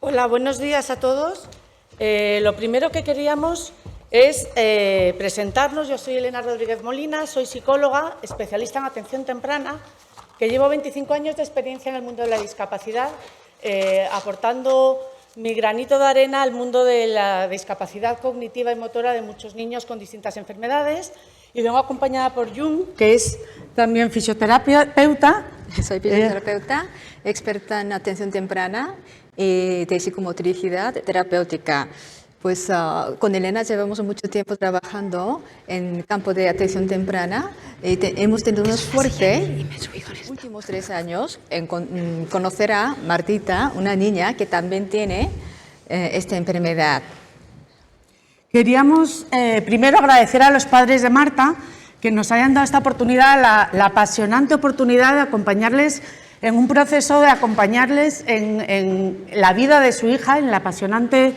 Hola, buenos días a todos. Lo primero que queríamos es presentarnos. Yo soy Elena Rodríguez Molina, soy psicóloga, especialista en atención temprana, que llevo 25 años de experiencia en el mundo de la discapacidad, aportando mi granito de arena al mundo de la discapacidad cognitiva y motora de muchos niños con distintas enfermedades. Y vengo acompañada por Jung, que es también fisioterapeuta. Soy fisioterapeuta, experta en atención temprana y de psicomotricidad terapéutica. Pues con Elena llevamos mucho tiempo trabajando en el campo de atención temprana y hemos tenido un esfuerzo en los últimos 3 años en conocer a Martita, una niña que también tiene esta enfermedad. Queríamos primero agradecer a los padres de Marta que nos hayan dado esta oportunidad, la apasionante oportunidad de acompañarles en un proceso, de acompañarles en la vida de su hija, en el apasionante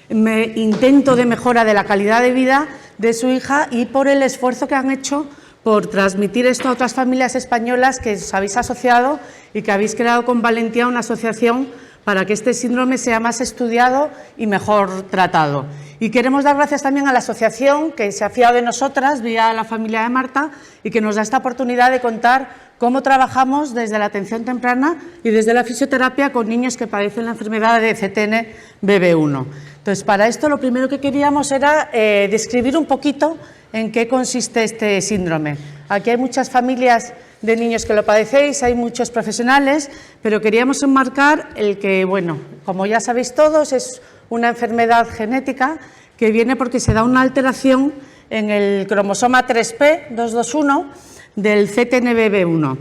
intento de mejora de la calidad de vida de su hija, y por el esfuerzo que han hecho por transmitir esto a otras familias españolas que os habéis asociado y que habéis creado con valentía una asociación para que este síndrome sea más estudiado y mejor tratado. Y queremos dar gracias también a la asociación que se ha fiado de nosotras, vía la familia de Marta, y que nos da esta oportunidad de contar cómo trabajamos desde la atención temprana y desde la fisioterapia con niños que padecen la enfermedad de CTN-BB1. Entonces, para esto lo primero que queríamos era describir un poquito en qué consiste este síndrome. Aquí hay muchas familias de niños que lo padecéis, hay muchos profesionales, pero queríamos enmarcar el que, bueno, como ya sabéis todos, es una enfermedad genética que viene porque se da una alteración en el cromosoma 3p221 del CTNBB1.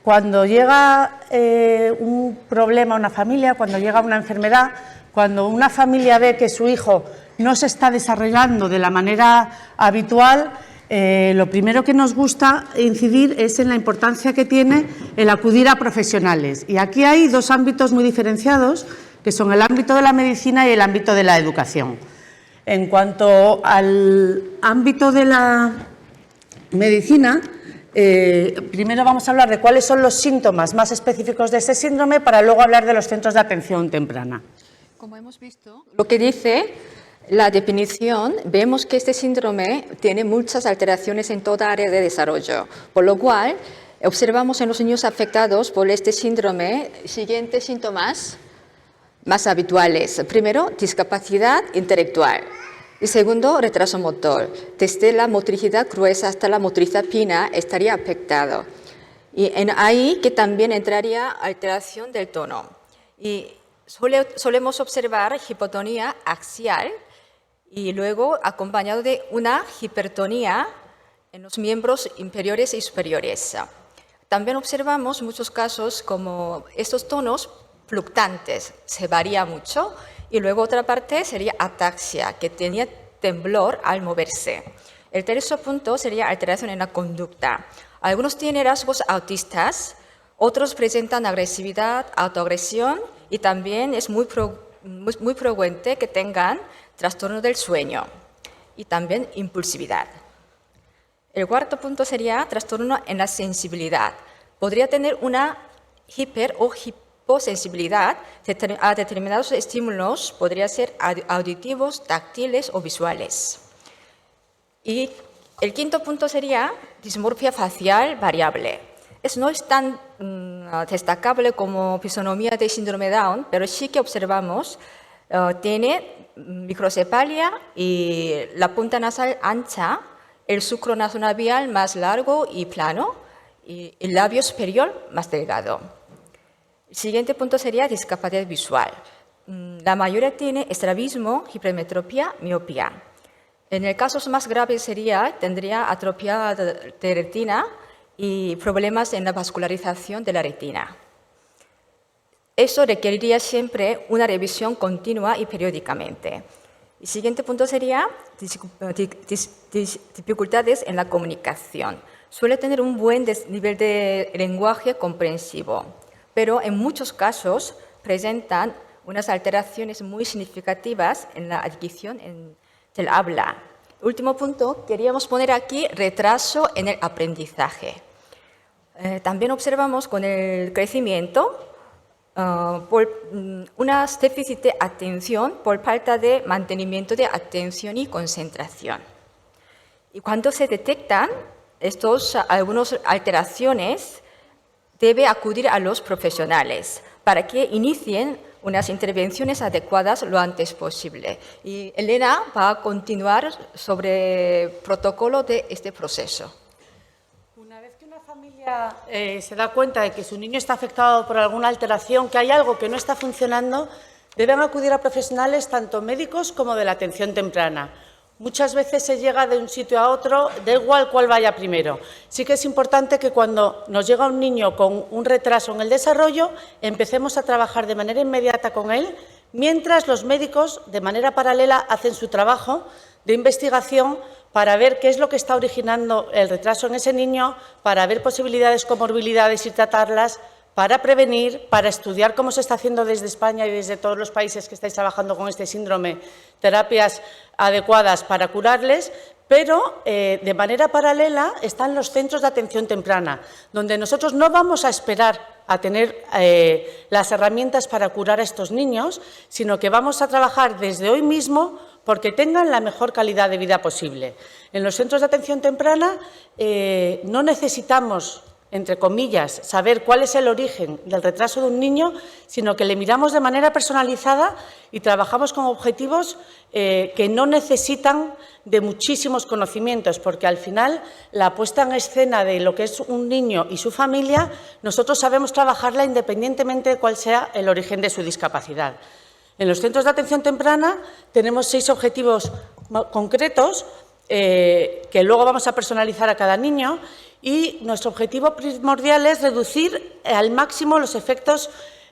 Cuando llega un problema a una familia, cuando llega una enfermedad, cuando una familia ve que su hijo no se está desarrollando de la manera habitual, lo primero que nos gusta incidir es en la importancia que tiene el acudir a profesionales. Y aquí hay 2 ámbitos muy diferenciados, que son el ámbito de la medicina y el ámbito de la educación. En cuanto al ámbito de la medicina, primero vamos a hablar de cuáles son los síntomas más específicos de este síndrome para luego hablar de los centros de atención temprana. Como hemos visto, lo que dice la definición, vemos que este síndrome tiene muchas alteraciones en toda área de desarrollo, por lo cual observamos en los niños afectados por este síndrome siguientes síntomas más habituales. Primero, discapacidad intelectual. Y segundo, retraso motor. Desde la motricidad gruesa hasta la motricidad fina estaría afectado. Y ahí que también entraría alteración del tono. Y solemos observar hipotonía axial y luego acompañado de una hipertonía en los miembros inferiores y superiores. También observamos muchos casos como estos tonos fluctuantes, se varía mucho, y luego otra parte sería ataxia, que tenía temblor al moverse. El tercer punto sería alteración en la conducta. Algunos tienen rasgos autistas, otros presentan agresividad, autoagresión, y también es muy frecuente que tengan trastorno del sueño y también impulsividad. El cuarto punto sería trastorno en la sensibilidad. Podría tener una hiper o hiposensibilidad a determinados estímulos, podría ser auditivos, táctiles o visuales. Y el quinto punto sería dismorfia facial variable. No es tan destacable como fisonomía de síndrome Down, pero sí que observamos, tiene microcefalia y la punta nasal ancha, el sucro nasolabial más largo y plano, y el labio superior más delgado. El siguiente punto sería discapacidad visual. La mayoría tiene estrabismo, hipermetropía, miopía. En el caso más grave tendría atrofia de retina y problemas en la vascularización de la retina. Eso requeriría siempre una revisión continua y periódicamente. El siguiente punto sería dificultades en la comunicación. Suele tener un buen nivel de lenguaje comprensivo, pero en muchos casos presentan unas alteraciones muy significativas en la adquisición del habla. Último punto, queríamos poner aquí retraso en el aprendizaje. También observamos con el crecimiento por unas déficit de atención por falta de mantenimiento de atención y concentración. Y cuando se detectan algunas alteraciones, debe acudir a los profesionales para que inicien unas intervenciones adecuadas lo antes posible. Y Elena va a continuar sobre el protocolo de este proceso. Una vez que una familia se da cuenta de que su niño está afectado por alguna alteración, que hay algo que no está funcionando, deben acudir a profesionales tanto médicos como de la atención temprana. Muchas veces se llega de un sitio a otro, da igual cuál vaya primero. Sí que es importante que cuando nos llega un niño con un retraso en el desarrollo, empecemos a trabajar de manera inmediata con él, mientras los médicos, de manera paralela, hacen su trabajo de investigación para ver qué es lo que está originando el retraso en ese niño, para ver posibilidades, comorbilidades y tratarlas, para prevenir, para estudiar cómo se está haciendo desde España y desde todos los países que estáis trabajando con este síndrome, terapias adecuadas para curarles, pero de manera paralela están los centros de atención temprana, donde nosotros no vamos a esperar a tener las herramientas para curar a estos niños, sino que vamos a trabajar desde hoy mismo porque tengan la mejor calidad de vida posible. En los centros de atención temprana no necesitamos, entre comillas, saber cuál es el origen del retraso de un niño, sino que le miramos de manera personalizada y trabajamos con objetivos que no necesitan de muchísimos conocimientos, porque al final la puesta en escena de lo que es un niño y su familia, nosotros sabemos trabajarla independientemente de cuál sea el origen de su discapacidad. En los centros de atención temprana tenemos 6 objetivos concretos que luego vamos a personalizar a cada niño, y nuestro objetivo primordial es reducir al máximo los efectos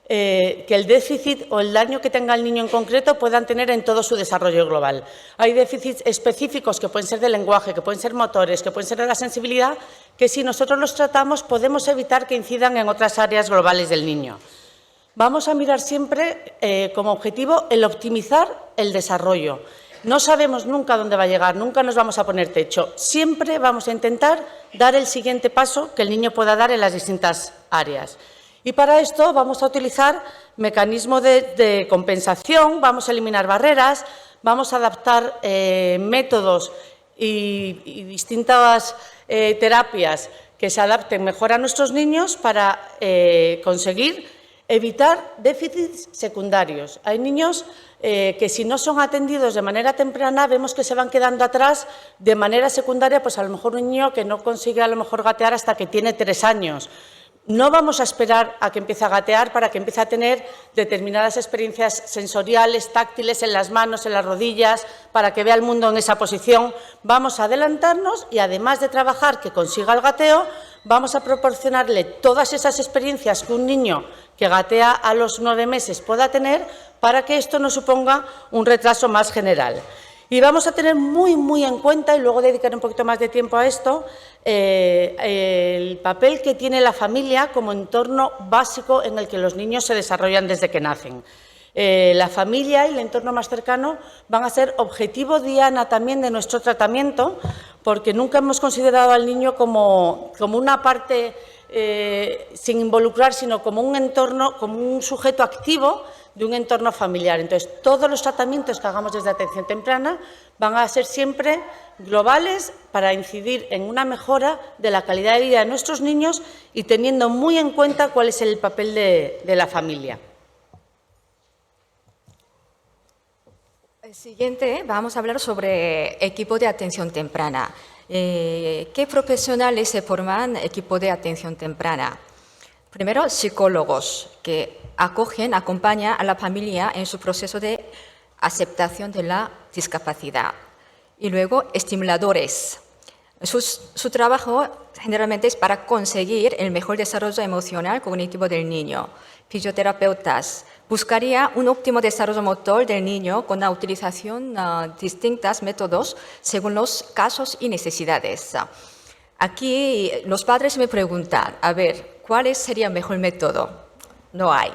que el déficit o el daño que tenga el niño en concreto puedan tener en todo su desarrollo global. Hay déficits específicos que pueden ser de lenguaje, que pueden ser motores, que pueden ser de la sensibilidad, que si nosotros los tratamos podemos evitar que incidan en otras áreas globales del niño. Vamos a mirar siempre como objetivo el optimizar el desarrollo. No sabemos nunca dónde va a llegar, nunca nos vamos a poner techo. Siempre vamos a intentar dar el siguiente paso que el niño pueda dar en las distintas áreas. Y para esto vamos a utilizar mecanismos de compensación, vamos a eliminar barreras, vamos a adaptar métodos y distintas terapias que se adapten mejor a nuestros niños para conseguir evitar déficits secundarios. Hay niños que si no son atendidos de manera temprana vemos que se van quedando atrás de manera secundaria, pues a lo mejor un niño que no consigue a lo mejor gatear hasta que tiene 3 años. No vamos a esperar a que empiece a gatear para que empiece a tener determinadas experiencias sensoriales, táctiles en las manos, en las rodillas, para que vea el mundo en esa posición. Vamos a adelantarnos y, además de trabajar que consiga el gateo, vamos a proporcionarle todas esas experiencias que un niño que gatea a los 9 meses pueda tener para que esto no suponga un retraso más general. Y vamos a tener muy en cuenta, y luego dedicaré un poquito más de tiempo a esto, el papel que tiene la familia como entorno básico en el que los niños se desarrollan desde que nacen. La familia y el entorno más cercano van a ser objetivo diana también de nuestro tratamiento, porque nunca hemos considerado al niño como una parte sin involucrar, sino como un entorno, como un sujeto activo de un entorno familiar. Entonces, todos los tratamientos que hagamos desde atención temprana van a ser siempre globales para incidir en una mejora de la calidad de vida de nuestros niños y teniendo muy en cuenta cuál es el papel de la familia. El siguiente, vamos a hablar sobre equipo de atención temprana. ¿Qué profesionales se forman equipo de atención temprana? Primero, psicólogos que acompañan a la familia en su proceso de aceptación de la discapacidad. Y luego, estimuladores. Su trabajo generalmente es para conseguir el mejor desarrollo emocional cognitivo del niño. Fisioterapeutas buscaría un óptimo desarrollo motor del niño con la utilización de distintos métodos según los casos y necesidades. Aquí los padres me preguntan, a ver, ¿cuál sería el mejor método? No hay.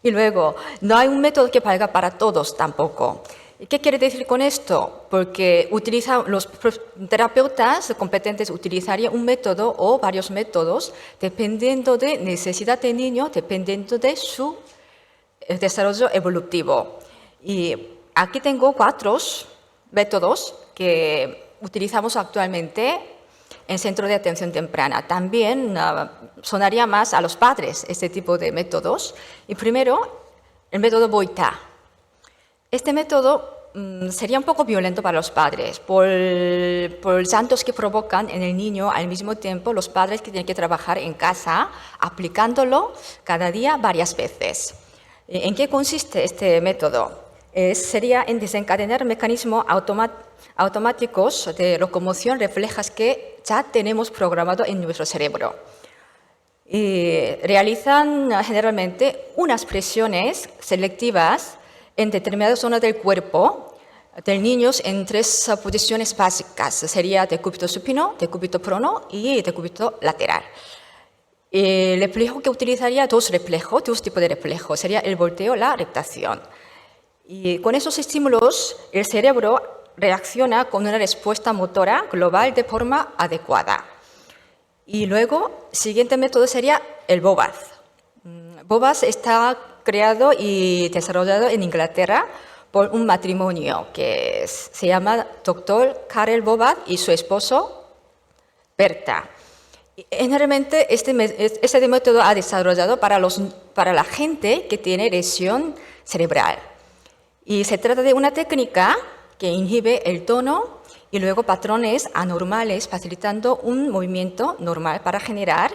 Y luego, no hay un método que valga para todos tampoco. ¿Qué quiere decir con esto? Porque los terapeutas competentes utilizarían un método o varios métodos dependiendo de necesidad del niño, dependiendo de su desarrollo evolutivo. Y aquí tengo 4 métodos que utilizamos actualmente en centro de atención temprana. También sonaría más a los padres este tipo de métodos. Y primero, el método Boita. Este método sería un poco violento para los padres por llantos que provocan en el niño al mismo tiempo los padres que tienen que trabajar en casa aplicándolo cada día varias veces. ¿En qué consiste este método? Sería en desencadenar mecanismos automáticos de locomoción reflejas que ya tenemos programado en nuestro cerebro. Y realizan generalmente unas presiones selectivas en determinadas zonas del cuerpo del niño en 3 posiciones básicas. Sería decúbito supino, decúbito prono y decúbito lateral. El reflejo que utilizaría 2 tipos de reflejos. Sería el volteo, la rectación. Y con esos estímulos, el cerebro reacciona con una respuesta motora global de forma adecuada. Y luego, el siguiente método sería el BOBAZ. BOBAZ está creado y desarrollado en Inglaterra por un matrimonio que se llama Dr. Karel Bobath y su esposo Berta. Generalmente este método ha desarrollado para la gente que tiene lesión cerebral. Y se trata de una técnica que inhibe el tono y luego patrones anormales, facilitando un movimiento normal para generar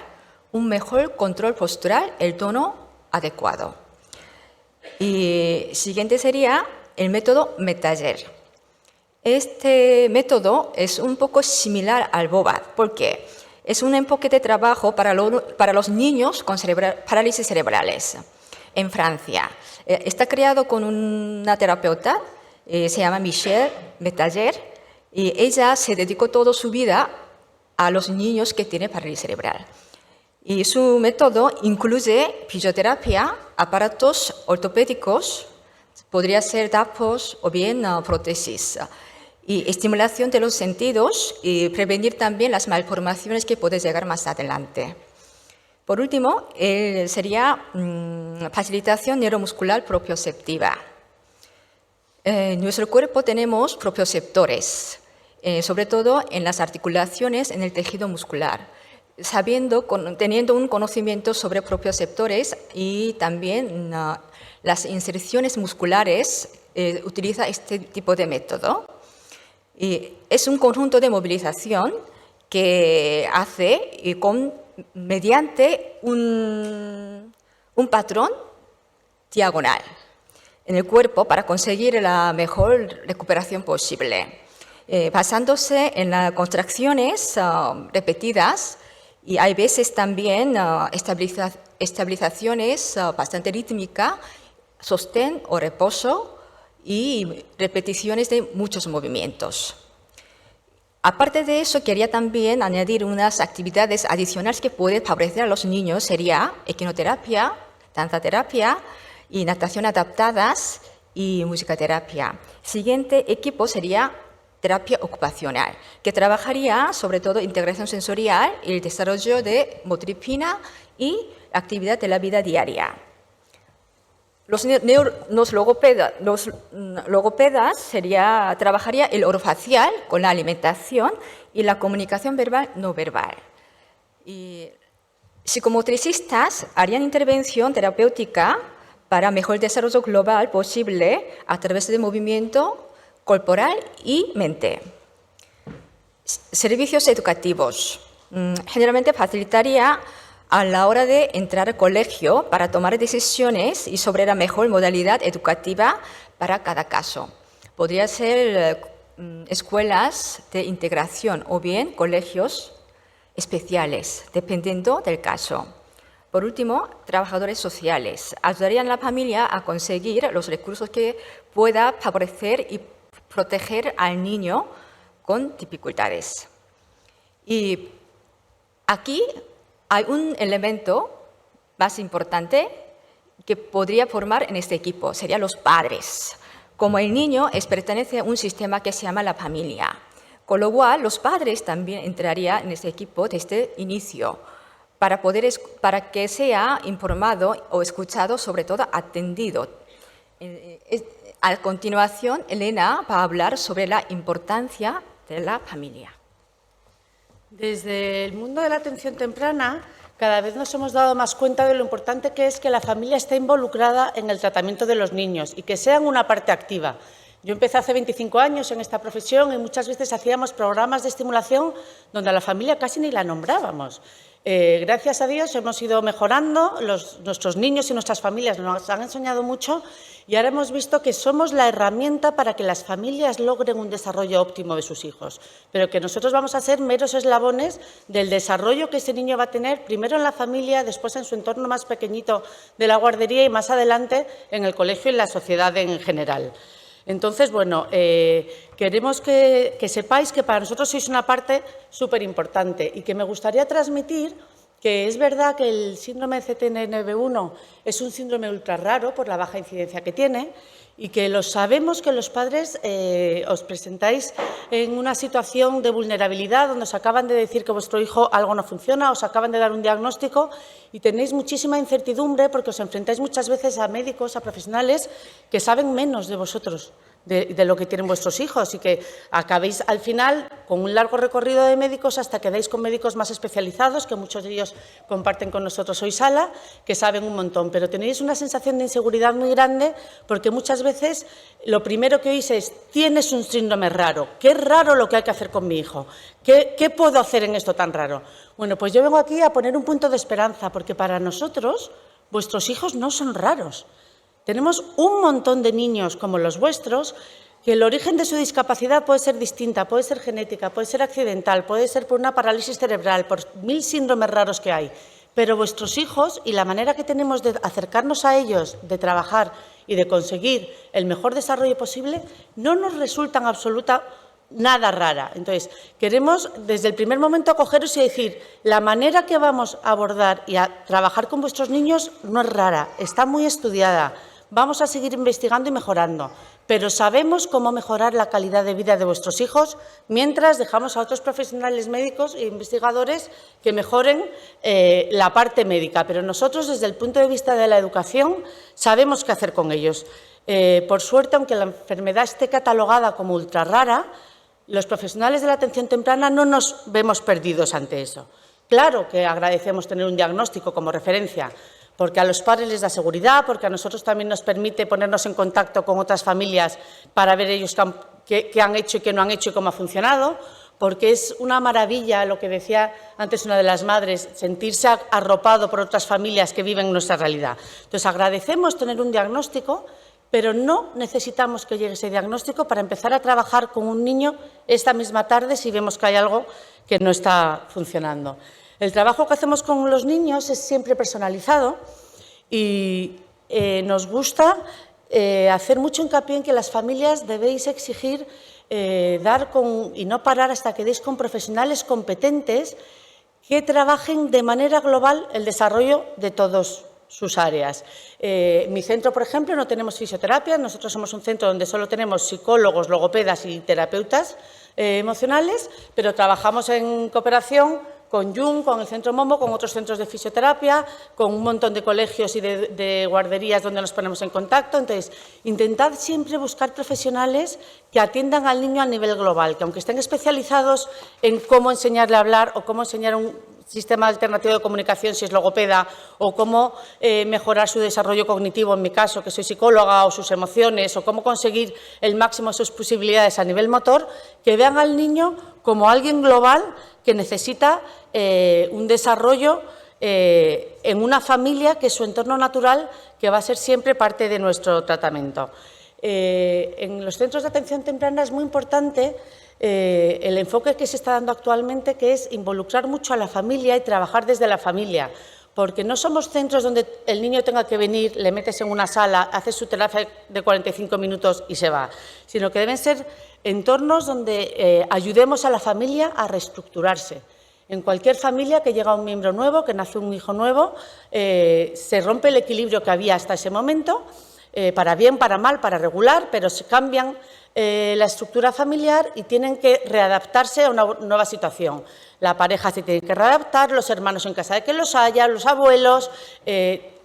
un mejor control postural, el tono adecuado. Y siguiente sería el método Metager. Este método es un poco similar al BOBAZ, porque es un enfoque de trabajo para los niños con parálisis cerebrales en Francia. Está creado con una terapeuta, se llama Michelle Metager, y ella se dedicó toda su vida a los niños que tienen parálisis cerebral. Y su método incluye fisioterapia, aparatos ortopédicos, podría ser DAPOS o bien prótesis, y estimulación de los sentidos y prevenir también las malformaciones que pueden llegar más adelante. Por último, sería facilitación neuromuscular propioceptiva. En nuestro cuerpo tenemos propioceptores, sobre todo en las articulaciones, en el tejido muscular. Teniendo un conocimiento sobre propioceptores y también las inserciones musculares, utiliza este tipo de método. Y es un conjunto de movilización que hace mediante un patrón diagonal en el cuerpo para conseguir la mejor recuperación posible, basándose en las contracciones repetidas. Y hay veces también estabilizaciones bastante rítmicas, sostén o reposo y repeticiones de muchos movimientos. Aparte de eso, quería también añadir unas actividades adicionales que pueden favorecer a los niños. Sería equinoterapia, danzaterapia y natación adaptadas y musicoterapia. Siguiente equipo sería terapia ocupacional, que trabajaría sobre todo integración sensorial y el desarrollo de motripina y actividad de la vida diaria. Los logopedas trabajaría el orofacial con la alimentación y la comunicación verbal no verbal. Y psicomotricistas harían intervención terapéutica para mejor desarrollo global posible a través del movimiento corporal y mente. Servicios educativos. Generalmente facilitaría a la hora de entrar al colegio para tomar decisiones y sobre la mejor modalidad educativa para cada caso. Podría ser escuelas de integración o bien colegios especiales, dependiendo del caso. Por último, trabajadores sociales. Ayudarían a la familia a conseguir los recursos que pueda favorecer y proteger al niño con dificultades. Y aquí hay un elemento más importante que podría formar en este equipo, serían los padres. Como el niño pertenece a un sistema que se llama la familia, con lo cual los padres también entrarían en este equipo desde el inicio, para que sea informado o escuchado, sobre todo atendido. A continuación, Elena va a hablar sobre la importancia de la familia. Desde el mundo de la atención temprana, cada vez nos hemos dado más cuenta de lo importante que es que la familia esté involucrada en el tratamiento de los niños y que sean una parte activa. Yo empecé hace 25 años en esta profesión y muchas veces hacíamos programas de estimulación donde a la familia casi ni la nombrábamos. Gracias a Dios hemos ido mejorando, nuestros niños y nuestras familias nos han enseñado mucho y ahora hemos visto que somos la herramienta para que las familias logren un desarrollo óptimo de sus hijos, pero que nosotros vamos a ser meros eslabones del desarrollo que ese niño va a tener primero en la familia, después en su entorno más pequeñito de la guardería y más adelante en el colegio y en la sociedad en general. Entonces, bueno, queremos que sepáis que para nosotros sois una parte súper importante y que me gustaría transmitir que es verdad que el síndrome de CTNV1 es un síndrome ultra raro por la baja incidencia que tiene y que lo sabemos que los padres os presentáis en una situación de vulnerabilidad donde os acaban de decir que vuestro hijo algo no funciona, os acaban de dar un diagnóstico y tenéis muchísima incertidumbre porque os enfrentáis muchas veces a médicos, a profesionales que saben menos de vosotros, de lo que tienen vuestros hijos y que acabéis al final con un largo recorrido de médicos hasta que dais con médicos más especializados, que muchos de ellos comparten con nosotros hoy sala, que saben un montón, pero tenéis una sensación de inseguridad muy grande porque muchas veces lo primero que oís es tienes un síndrome raro, qué raro lo que hay que hacer con mi hijo, ¿qué puedo hacer en esto tan raro? Bueno, pues yo vengo aquí a poner un punto de esperanza porque para nosotros vuestros hijos no son raros. Tenemos un montón de niños como los vuestros que el origen de su discapacidad puede ser distinta, puede ser genética, puede ser accidental, puede ser por una parálisis cerebral, por 1000 síndromes raros que hay. Pero vuestros hijos y la manera que tenemos de acercarnos a ellos, de trabajar y de conseguir el mejor desarrollo posible, no nos resultan nada rara. Entonces, queremos desde el primer momento acogeros y decir, la manera que vamos a abordar y a trabajar con vuestros niños no es rara, está muy estudiada. Vamos a seguir investigando y mejorando, pero sabemos cómo mejorar la calidad de vida de vuestros hijos mientras dejamos a otros profesionales médicos e investigadores que mejoren la parte médica. Pero nosotros, desde el punto de vista de la educación, sabemos qué hacer con ellos. Por suerte, aunque la enfermedad esté catalogada como ultra rara, los profesionales de la atención temprana no nos vemos perdidos ante eso. Claro que agradecemos tener un diagnóstico como referencia, porque a los padres les da seguridad, porque a nosotros también nos permite ponernos en contacto con otras familias para ver ellos qué han hecho y qué no han hecho y cómo ha funcionado, porque es una maravilla, lo que decía antes una de las madres, sentirse arropado por otras familias que viven nuestra realidad. Entonces, agradecemos tener un diagnóstico, pero no necesitamos que llegue ese diagnóstico para empezar a trabajar con un niño esta misma tarde si vemos que hay algo que no está funcionando. El trabajo que hacemos con los niños es siempre personalizado y nos gusta hacer mucho hincapié en que las familias debéis exigir y no parar hasta que deis con profesionales competentes que trabajen de manera global el desarrollo de todos sus áreas. Mi centro, por ejemplo, no tenemos fisioterapia, nosotros somos un centro donde solo tenemos psicólogos, logopedas y terapeutas emocionales, pero trabajamos en cooperación con Jung, con el Centro Momo, con otros centros de fisioterapia, con un montón de colegios y de guarderías donde nos ponemos en contacto. Entonces, intentad siempre buscar profesionales que atiendan al niño a nivel global, que aunque estén especializados en cómo enseñarle a hablar o cómo enseñar un sistema alternativo de comunicación si es logopeda o cómo mejorar su desarrollo cognitivo, en mi caso, que soy psicóloga, o sus emociones, o cómo conseguir el máximo de sus posibilidades a nivel motor, que vean al niño como alguien global que necesita un desarrollo en una familia que es su entorno natural, que va a ser siempre parte de nuestro tratamiento. En los centros de atención temprana es muy importante el enfoque que se está dando actualmente, que es involucrar mucho a la familia y trabajar desde la familia, porque no somos centros donde el niño tenga que venir, le metes en una sala, hace su terapia de 45 minutos y se va, sino que deben ser entornos donde ayudemos a la familia a reestructurarse. En cualquier familia que llega un miembro nuevo, que nace un hijo nuevo, se rompe el equilibrio que había hasta ese momento para bien, para mal, para regular, pero se cambian la estructura familiar y tienen que readaptarse a una nueva situación. La pareja se tiene que readaptar, los hermanos en casa de que los haya, los abuelos.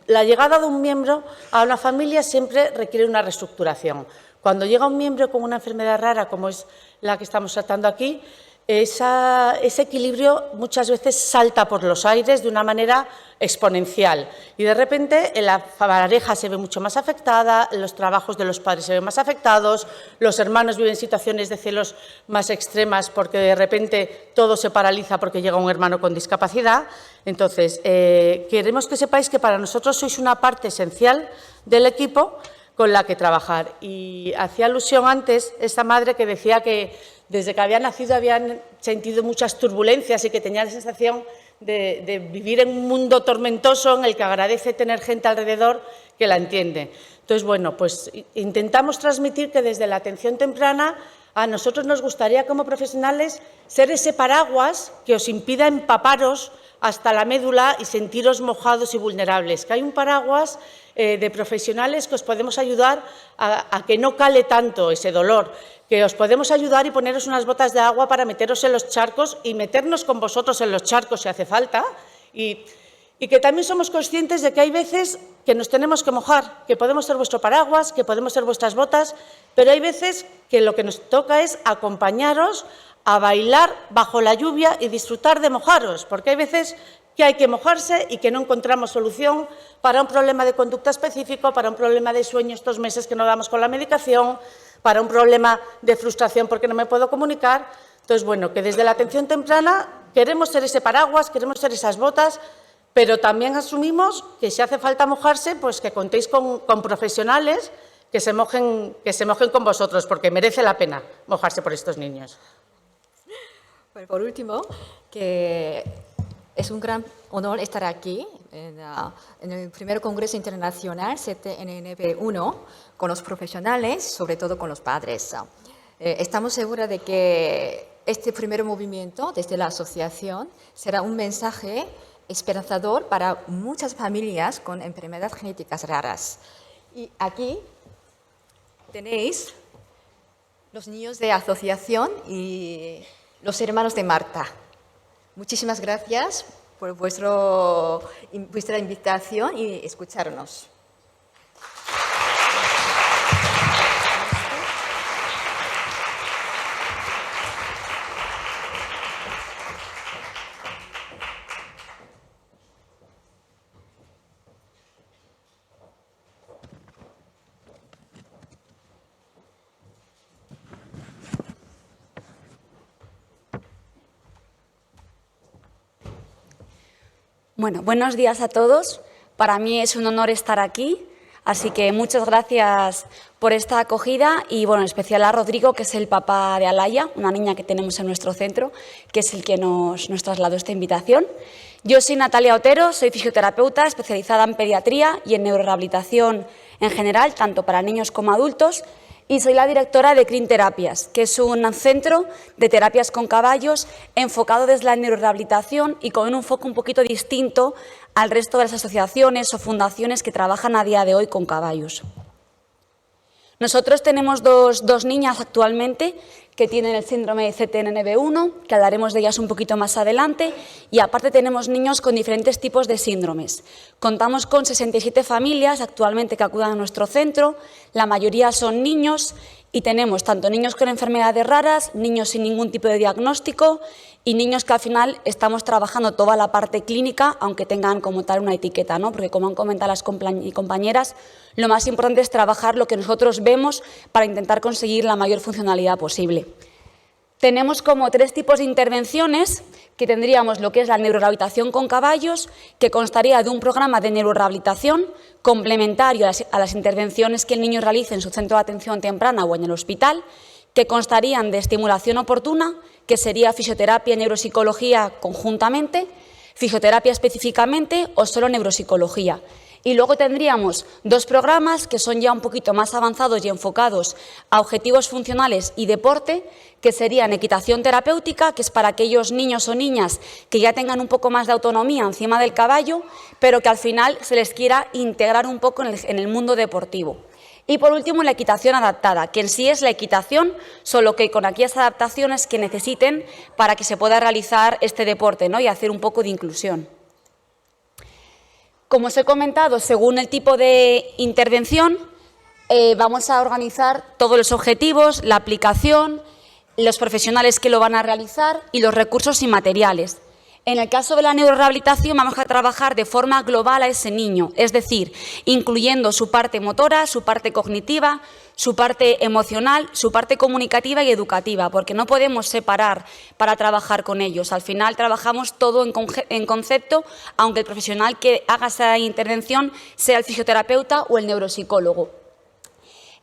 La llegada de un miembro a una familia siempre requiere una reestructuración. Cuando llega un miembro con una enfermedad rara, como es la que estamos tratando aquí, ese equilibrio muchas veces salta por los aires de una manera exponencial y de repente la pareja se ve mucho más afectada, los trabajos de los padres se ven más afectados, los hermanos viven situaciones de celos más extremas porque de repente todo se paraliza porque llega un hermano con discapacidad. Entonces, queremos que sepáis que para nosotros sois una parte esencial del equipo con la que trabajar. Y hacía alusión antes esta madre que decía que desde que había nacido habían sentido muchas turbulencias y que tenía la sensación de vivir en un mundo tormentoso en el que agradece tener gente alrededor que la entiende. Entonces, bueno, pues intentamos transmitir que desde la atención temprana a nosotros nos gustaría como profesionales ser ese paraguas que os impida empaparos hasta la médula y sentiros mojados y vulnerables, que hay un paraguas de profesionales que os podemos ayudar a que no cale tanto ese dolor, que os podemos ayudar y poneros unas botas de agua para meteros en los charcos y meternos con vosotros en los charcos si hace falta, y que también somos conscientes de que hay veces que nos tenemos que mojar, que podemos ser vuestro paraguas, que podemos ser vuestras botas, pero hay veces que lo que nos toca es acompañaros a bailar bajo la lluvia y disfrutar de mojaros, porque hay veces que hay que mojarse y que no encontramos solución para un problema de conducta específico, para un problema de sueño estos meses que no damos con la medicación, para un problema de frustración porque no me puedo comunicar. Entonces, bueno, que desde la atención temprana queremos ser ese paraguas, queremos ser esas botas, pero también asumimos que si hace falta mojarse, pues que contéis con profesionales que se mojen con vosotros, porque merece la pena mojarse por estos niños. Bueno, por último, que es un gran honor estar aquí en el primer Congreso Internacional CTNNB1 con los profesionales, sobre todo con los padres. Estamos seguros de que este primer movimiento desde la asociación será un mensaje esperanzador para muchas familias con enfermedades genéticas raras. Y aquí tenéis los niños de asociación y los hermanos de Marta. Muchísimas gracias por vuestra invitación y escucharnos. Bueno, buenos días a todos. Para mí es un honor estar aquí, así que muchas gracias por esta acogida y, bueno, en especial a Rodrigo, que es el papá de Alaya, una niña que tenemos en nuestro centro, que es el que nos trasladó esta invitación. Yo soy Natalia Otero, soy fisioterapeuta especializada en pediatría y en neurorehabilitación en general, tanto para niños como adultos, y soy la directora de Clean Terapias, que es un centro de terapias con caballos enfocado desde la neurorehabilitación y con un enfoque un poquito distinto al resto de las asociaciones o fundaciones que trabajan a día de hoy con caballos. Nosotros tenemos dos niñas actualmente que tienen el síndrome de CTNNB1, que hablaremos de ellas un poquito más adelante, y aparte tenemos niños con diferentes tipos de síndromes. Contamos con 67 familias actualmente que acudan a nuestro centro, la mayoría son niños y tenemos tanto niños con enfermedades raras, niños sin ningún tipo de diagnóstico y niños que al final estamos trabajando toda la parte clínica, aunque tengan como tal una etiqueta, ¿no? Porque como han comentado las compañeras, lo más importante es trabajar lo que nosotros vemos para intentar conseguir la mayor funcionalidad posible. Tenemos como 3 tipos de intervenciones, que tendríamos lo que es la neurorehabilitación con caballos, que constaría de un programa de neurorehabilitación complementario a las intervenciones que el niño realice en su centro de atención temprana o en el hospital, que constarían de estimulación oportuna, que sería fisioterapia y neuropsicología conjuntamente, fisioterapia específicamente o solo neuropsicología. Y luego tendríamos 2 programas que son ya un poquito más avanzados y enfocados a objetivos funcionales y deporte, que serían equitación terapéutica, que es para aquellos niños o niñas que ya tengan un poco más de autonomía encima del caballo, pero que al final se les quiera integrar un poco en el mundo deportivo. Y por último, la equitación adaptada, que en sí es la equitación, solo que con aquellas adaptaciones que necesiten para que se pueda realizar este deporte, ¿no? Y hacer un poco de inclusión. Como os he comentado, según el tipo de intervención, vamos a organizar todos los objetivos, la aplicación, los profesionales que lo van a realizar y los recursos y materiales. En el caso de la neurorehabilitación vamos a trabajar de forma global a ese niño, es decir, incluyendo su parte motora, su parte cognitiva, su parte emocional, su parte comunicativa y educativa, porque no podemos separar para trabajar con ellos. Al final trabajamos todo en concepto, aunque el profesional que haga esa intervención sea el fisioterapeuta o el neuropsicólogo.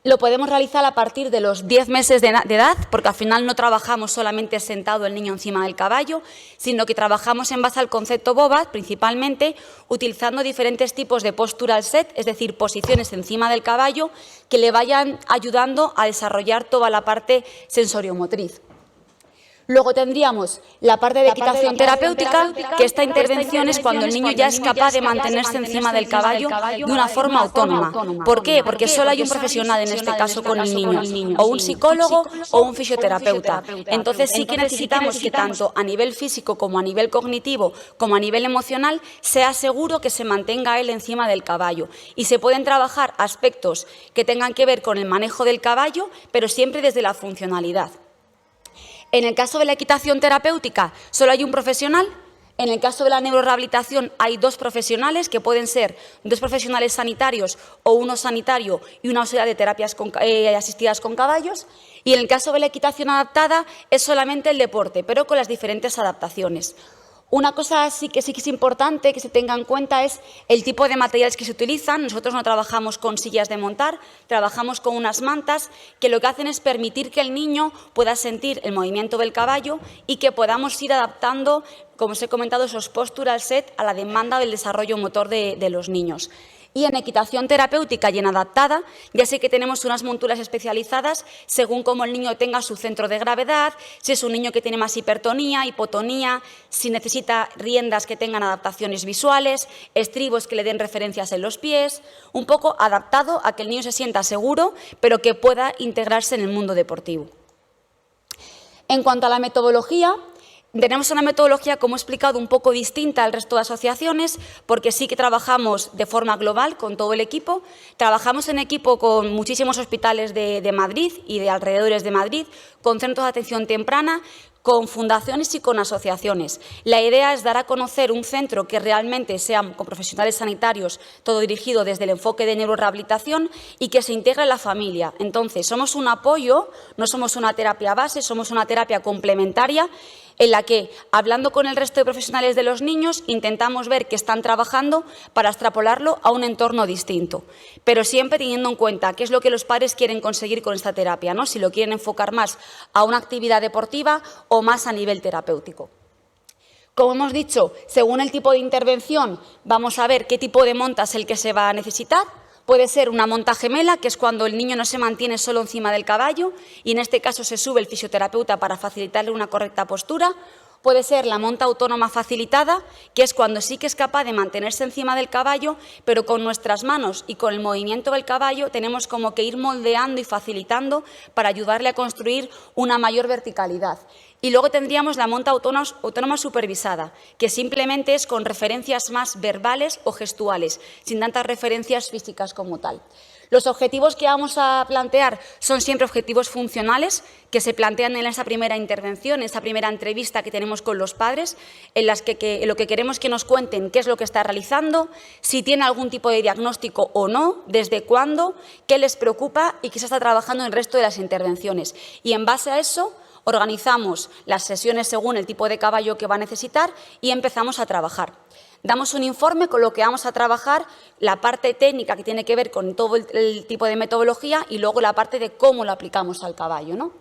Lo podemos realizar a partir de los 10 meses de edad, porque al final no trabajamos solamente sentado el niño encima del caballo, sino que trabajamos en base al concepto BOBAT, principalmente utilizando diferentes tipos de postural set, es decir, posiciones encima del caballo que le vayan ayudando a desarrollar toda la parte sensoriomotriz. Luego tendríamos la parte de equitación terapéutica, que esta intervención es cuando el niño ya es capaz de mantenerse encima del caballo de una forma autónoma. ¿Por qué? Porque solo hay un profesional en este caso con el niño, o un psicólogo o un fisioterapeuta. Entonces sí que necesitamos que tanto a nivel físico como a nivel cognitivo como a nivel emocional sea seguro que se mantenga él encima del caballo. Y se pueden trabajar aspectos que tengan que ver con el manejo del caballo, pero siempre desde la funcionalidad. En el caso de la equitación terapéutica solo hay un profesional. En el caso de la neurorehabilitación hay 2 profesionales, que pueden ser 2 profesionales sanitarios o uno sanitario y una auxiliar de terapias asistidas con caballos. Y en el caso de la equitación adaptada es solamente el deporte, pero con las diferentes adaptaciones. Una cosa sí que es importante que se tenga en cuenta es el tipo de materiales que se utilizan. Nosotros no trabajamos con sillas de montar, trabajamos con unas mantas que lo que hacen es permitir que el niño pueda sentir el movimiento del caballo y que podamos ir adaptando, como os he comentado, esos postural set a la demanda del desarrollo motor de los niños. Y en equitación terapéutica y en adaptada, ya sé que tenemos unas monturas especializadas según cómo el niño tenga su centro de gravedad, si es un niño que tiene más hipertonía, hipotonía, si necesita riendas que tengan adaptaciones visuales, estribos que le den referencias en los pies, un poco adaptado a que el niño se sienta seguro, pero que pueda integrarse en el mundo deportivo. En cuanto a la metodología, tenemos una metodología, como he explicado, un poco distinta al resto de asociaciones, porque sí que trabajamos de forma global con todo el equipo. Trabajamos en equipo con muchísimos hospitales de Madrid y de alrededores de Madrid, con centros de atención temprana, con fundaciones y con asociaciones. La idea es dar a conocer un centro que realmente sea con profesionales sanitarios, todo dirigido desde el enfoque de neurorehabilitación y que se integre en la familia. Entonces, somos un apoyo, no somos una terapia base, somos una terapia complementaria en la que, hablando con el resto de profesionales de los niños, intentamos ver qué están trabajando para extrapolarlo a un entorno distinto, pero siempre teniendo en cuenta qué es lo que los padres quieren conseguir con esta terapia, ¿no? Si lo quieren enfocar más a una actividad deportiva o más a nivel terapéutico. Como hemos dicho, según el tipo de intervención, vamos a ver qué tipo de monta es el que se va a necesitar. Puede ser una monta gemela, que es cuando el niño no se mantiene solo encima del caballo y en este caso se sube el fisioterapeuta para facilitarle una correcta postura. Puede ser la monta autónoma facilitada, que es cuando sí que es capaz de mantenerse encima del caballo, pero con nuestras manos y con el movimiento del caballo tenemos como que ir moldeando y facilitando para ayudarle a construir una mayor verticalidad. Y luego tendríamos la monta autónoma supervisada, que simplemente es con referencias más verbales o gestuales, sin tantas referencias físicas como tal. Los objetivos que vamos a plantear son siempre objetivos funcionales que se plantean en esa primera intervención, en esa primera entrevista que tenemos con los padres, en las que lo que queremos que nos cuenten qué es lo que está realizando, si tiene algún tipo de diagnóstico o no, desde cuándo, qué les preocupa y qué se está trabajando en el resto de las intervenciones. Y en base a eso organizamos las sesiones según el tipo de caballo que va a necesitar y empezamos a trabajar. Damos un informe con lo que vamos a trabajar, la parte técnica que tiene que ver con todo el tipo de metodología y luego la parte de cómo lo aplicamos al caballo, ¿no?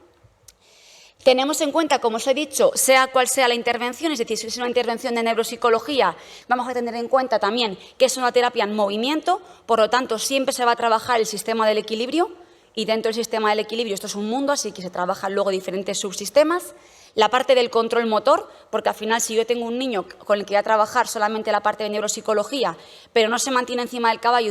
Tenemos en cuenta, como os he dicho, sea cual sea la intervención, es decir, si es una intervención de neuropsicología, vamos a tener en cuenta también que es una terapia en movimiento, por lo tanto, siempre se va a trabajar el sistema del equilibrio y dentro del sistema del equilibrio esto es un mundo, así que se trabajan luego diferentes subsistemas. la parte del control motor, porque al final si yo tengo un niño con el que voy a trabajar solamente la parte de neuropsicología, pero no se mantiene encima del caballo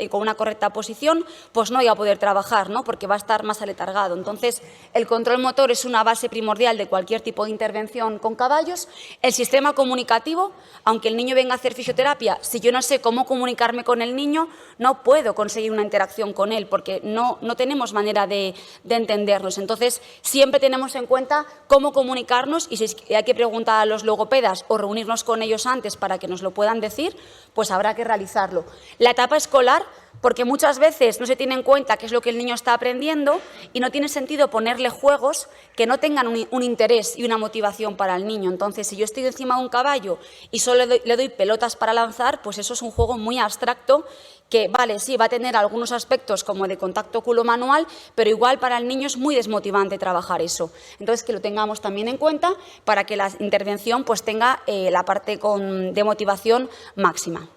con una correcta posición, pues no voy a poder trabajar, ¿no? Porque va a estar más aletargado. Entonces, el control motor es una base primordial de cualquier tipo de intervención con caballos. El sistema comunicativo, aunque el niño venga a hacer fisioterapia, si yo no sé cómo comunicarme con el niño, no puedo conseguir una interacción con él, porque no tenemos manera de entendernos. Entonces, siempre tenemos en cuenta cómo comunicarnos, y si hay que preguntar a los logopedas o reunirnos con ellos antes para que nos lo puedan decir, pues habrá que realizarlo. La etapa escolar, porque muchas veces no se tiene en cuenta qué es lo que el niño está aprendiendo y no tiene sentido ponerle juegos que no tengan un interés y una motivación para el niño. Entonces, si yo estoy encima de un caballo y solo le doy pelotas para lanzar, pues eso es un juego muy abstracto que, vale, sí, va a tener algunos aspectos como de contacto oculomanual, pero igual para el niño es muy desmotivante trabajar eso. Entonces, que lo tengamos también en cuenta para que la intervención pues tenga la parte de motivación máxima.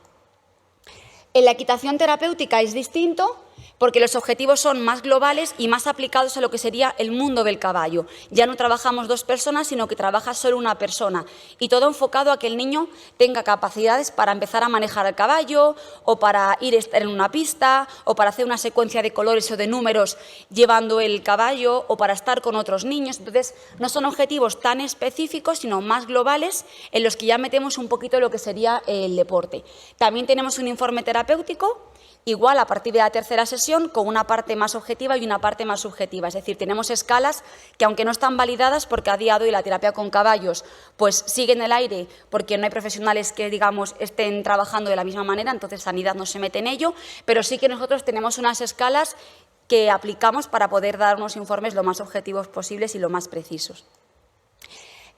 En la equitación terapéutica es distinto porque los objetivos son más globales y más aplicados a lo que sería el mundo del caballo. Ya no trabajamos dos personas, sino que trabaja solo una persona, y todo enfocado a que el niño tenga capacidades para empezar a manejar el caballo, o para ir a estar en una pista, o para hacer una secuencia de colores o de números llevando el caballo, o para estar con otros niños. Entonces, no son objetivos tan específicos, sino más globales, en los que ya metemos un poquito lo que sería el deporte. También tenemos un informe terapéutico, igual a partir de la tercera sesión, con una parte más objetiva y una parte más subjetiva. Es decir, tenemos escalas que, aunque no están validadas, porque a día de hoy la terapia con caballos pues sigue en el aire, porque no hay profesionales que, digamos, estén trabajando de la misma manera, entonces Sanidad no se mete en ello, pero sí que nosotros tenemos unas escalas que aplicamos para poder dar unos informes lo más objetivos posibles y lo más precisos.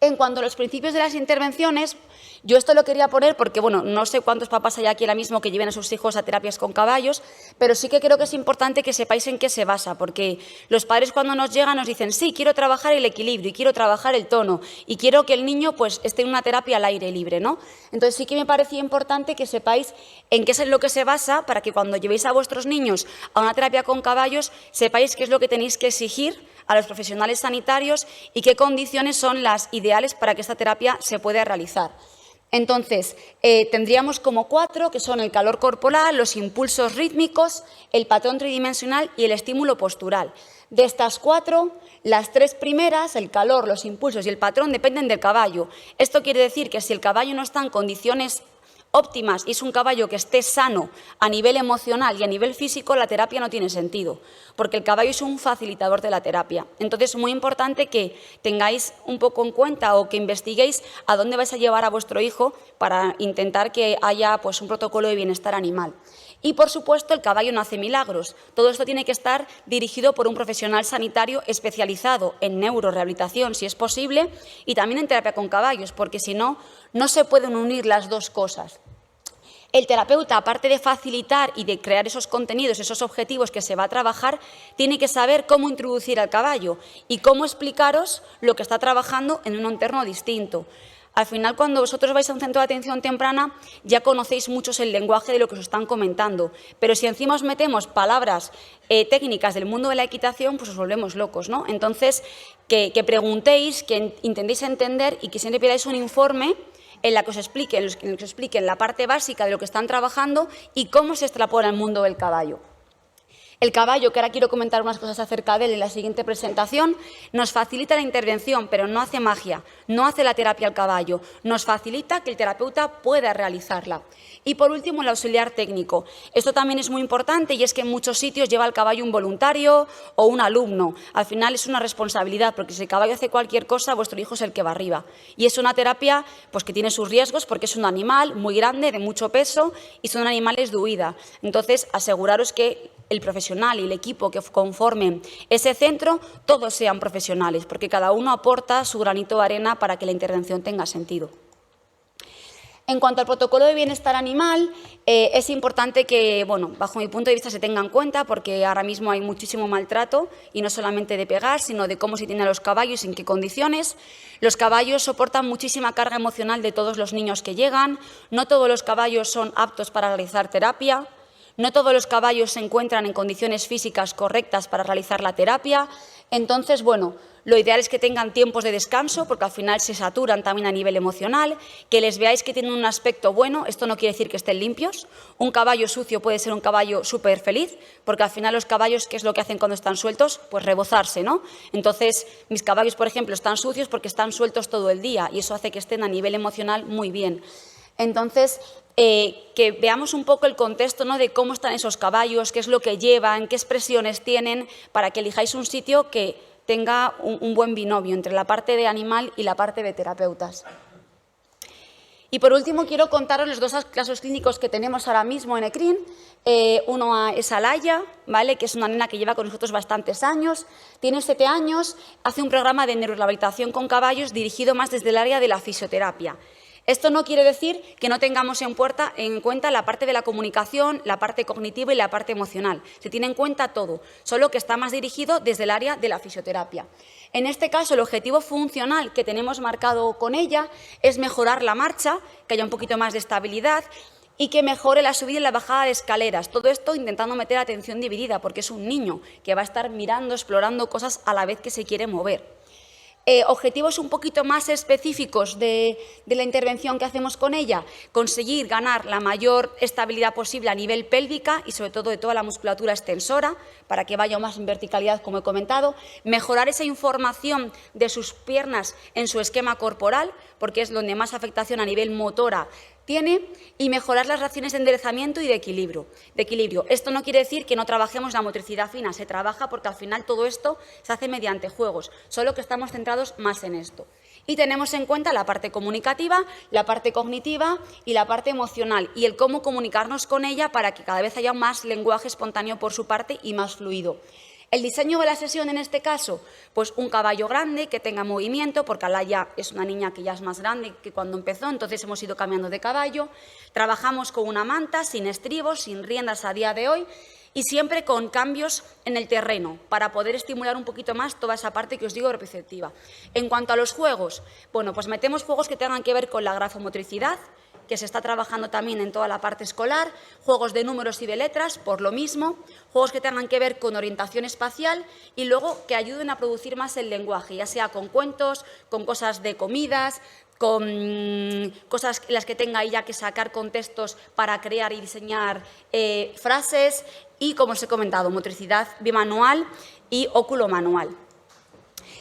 En cuanto a los principios de las intervenciones, yo esto lo quería poner porque, bueno, no sé cuántos papás hay aquí ahora mismo que lleven a sus hijos a terapias con caballos, pero sí que creo que es importante que sepáis en qué se basa, porque los padres cuando nos llegan nos dicen, sí, quiero trabajar el equilibrio y quiero trabajar el tono y quiero que el niño pues esté en una terapia al aire libre, ¿no? Entonces sí que me parecía importante que sepáis en qué es en lo que se basa, para que cuando llevéis a vuestros niños a una terapia con caballos sepáis qué es lo que tenéis que exigir a los profesionales sanitarios y qué condiciones son las ideales para que esta terapia se pueda realizar. Entonces, tendríamos como 4, que son el calor corporal, los impulsos rítmicos, el patrón tridimensional y el estímulo postural. De estas 4, las 3 primeras, el calor, los impulsos y el patrón, dependen del caballo. Esto quiere decir que si el caballo no está en condiciones óptimas y es un caballo que esté sano a nivel emocional y a nivel físico, la terapia no tiene sentido, porque el caballo es un facilitador de la terapia. Entonces, es muy importante que tengáis un poco en cuenta o que investiguéis a dónde vais a llevar a vuestro hijo para intentar que haya pues, un protocolo de bienestar animal. Y, por supuesto, el caballo no hace milagros. Todo esto tiene que estar dirigido por un profesional sanitario especializado en neurorehabilitación, si es posible, y también en terapia con caballos, porque si no, no se pueden unir las dos cosas. El terapeuta, aparte de facilitar y de crear esos contenidos, esos objetivos que se va a trabajar, tiene que saber cómo introducir al caballo y cómo explicaros lo que está trabajando en un entorno distinto. Al final, cuando vosotros vais a un centro de atención temprana, ya conocéis muchos el lenguaje de lo que os están comentando, pero si encima os metemos palabras técnicas del mundo de la equitación, pues os volvemos locos, ¿no? Entonces, que preguntéis, que intentéis entender y que siempre pidáis un informe en la que os expliquen la parte básica de lo que están trabajando y cómo se extrapola el mundo del caballo. El caballo, que ahora quiero comentar unas cosas acerca de él en la siguiente presentación, nos facilita la intervención, pero no hace magia, no hace la terapia al caballo, nos facilita que el terapeuta pueda realizarla. Y por último, el auxiliar técnico. Esto también es muy importante y es que en muchos sitios lleva al caballo un voluntario o un alumno. Al final es una responsabilidad, porque si el caballo hace cualquier cosa, vuestro hijo es el que va arriba. Y es una terapia pues, que tiene sus riesgos porque es un animal muy grande, de mucho peso y son animales de huida. Entonces, aseguraros que el profesional y el equipo que conformen ese centro, todos sean profesionales, porque cada uno aporta su granito de arena para que la intervención tenga sentido. En cuanto al protocolo de bienestar animal, es importante que, bueno, bajo mi punto de vista se tenga en cuenta, porque ahora mismo hay muchísimo maltrato, y no solamente de pegar, sino de cómo se tienen a los caballos y en qué condiciones. Los caballos soportan muchísima carga emocional de todos los niños que llegan, no todos los caballos son aptos para realizar terapia, no todos los caballos se encuentran en condiciones físicas correctas para realizar la terapia. Entonces, bueno, Lo ideal es que tengan tiempos de descanso, porque al final se saturan también a nivel emocional, que les veáis que tienen un aspecto bueno. Esto no quiere decir que estén limpios. Un caballo sucio puede ser un caballo súper feliz, porque al final los caballos, ¿qué es lo que hacen cuando están sueltos? Pues rebozarse, ¿no? Entonces, mis caballos, por ejemplo, están sucios porque están sueltos todo el día y eso hace que estén a nivel emocional muy bien. Entonces, que veamos un poco el contexto, ¿no?, de cómo están esos caballos, qué es lo que llevan, qué expresiones tienen, para que elijáis un sitio que tenga un buen binomio entre la parte de animal y la parte de terapeutas. Y por último quiero contaros los 2 casos clínicos que tenemos ahora mismo en ECRIN. Uno es Alaya, ¿vale?, que es una nena que lleva con nosotros bastantes años, tiene 7 años, hace un programa de neurorehabilitación con caballos dirigido más desde el área de la fisioterapia. Esto no quiere decir que no tengamos en cuenta la parte de la comunicación, la parte cognitiva y la parte emocional. Se tiene en cuenta todo, solo que está más dirigido desde el área de la fisioterapia. En este caso, el objetivo funcional que tenemos marcado con ella es mejorar la marcha, que haya un poquito más de estabilidad y que mejore la subida y la bajada de escaleras. Todo esto intentando meter atención dividida, porque es un niño que va a estar mirando, explorando cosas a la vez que se quiere mover. Objetivos un poquito más específicos de la intervención que hacemos con ella: conseguir ganar la mayor estabilidad posible a nivel pélvica y sobre todo de toda la musculatura extensora para que vaya más en verticalidad, como he comentado, mejorar esa información de sus piernas en su esquema corporal, porque es donde más afectación a nivel motora tiene, y mejorar las reacciones de enderezamiento y de equilibrio. Esto no quiere decir que no trabajemos la motricidad fina, se trabaja porque al final todo esto se hace mediante juegos, solo que estamos centrados más en esto. Y tenemos en cuenta la parte comunicativa, la parte cognitiva y la parte emocional, y el cómo comunicarnos con ella para que cada vez haya más lenguaje espontáneo por su parte y más fluido. El diseño de la sesión en este caso, pues un caballo grande que tenga movimiento, porque Alaya es una niña que ya es más grande que cuando empezó, entonces hemos ido cambiando de caballo. Trabajamos con una manta, sin estribos, sin riendas a día de hoy y siempre con cambios en el terreno para poder estimular un poquito más toda esa parte que os digo receptiva. En cuanto a los juegos, bueno, pues metemos juegos que tengan que ver con la grafomotricidad, que se está trabajando también en toda la parte escolar, juegos de números y de letras, por lo mismo, juegos que tengan que ver con orientación espacial y luego que ayuden a producir más el lenguaje, ya sea con cuentos, con cosas de comidas, con cosas en las que tenga ella que sacar contextos para crear y diseñar frases y, como os he comentado, motricidad bimanual y óculo-manual.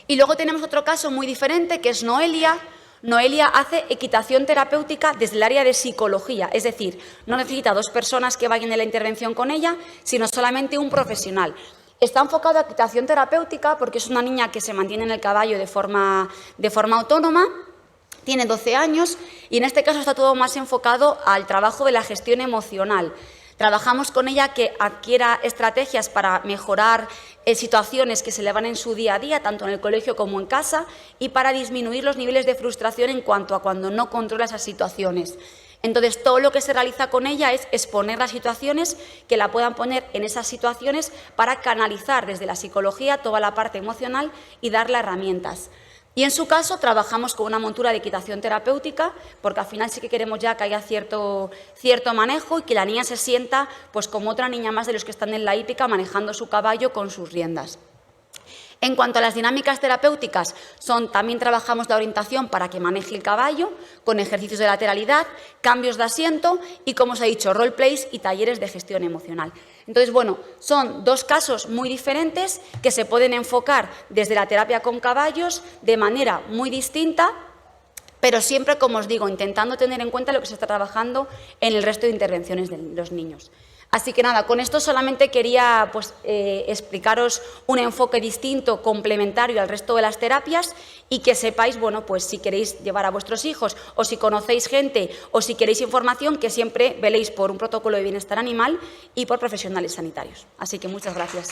Y luego tenemos otro caso muy diferente, que es Noelia. Noelia hace equitación terapéutica desde el área de psicología, es decir, no necesita 2 personas que vayan en la intervención con ella, sino solamente un profesional. Está enfocado a equitación terapéutica porque es una niña que se mantiene en el caballo de forma autónoma, tiene 12 años y en este caso está todo más enfocado al trabajo de la gestión emocional. Trabajamos con ella que adquiera estrategias para mejorar situaciones que se le van en su día a día, tanto en el colegio como en casa, y para disminuir los niveles de frustración en cuanto a cuando no controla esas situaciones. Entonces, todo lo que se realiza con ella es exponer las situaciones que la puedan poner en esas situaciones para canalizar desde la psicología toda la parte emocional y darle herramientas. Y en su caso trabajamos con una montura de equitación terapéutica porque al final sí que queremos ya que haya cierto manejo y que la niña se sienta pues como otra niña más de los que están en la hípica manejando su caballo con sus riendas. En cuanto a las dinámicas terapéuticas, también trabajamos la orientación para que maneje el caballo, con ejercicios de lateralidad, cambios de asiento y, como os he dicho, roleplays y talleres de gestión emocional. Entonces, bueno, son 2 casos muy diferentes que se pueden enfocar desde la terapia con caballos de manera muy distinta, pero siempre, como os digo, intentando tener en cuenta lo que se está trabajando en el resto de intervenciones de los niños. Así que nada, con esto solamente quería explicaros un enfoque distinto, complementario al resto de las terapias y que sepáis, bueno, pues si queréis llevar a vuestros hijos o si conocéis gente o si queréis información, que siempre veléis por un protocolo de bienestar animal y por profesionales sanitarios. Así que muchas gracias.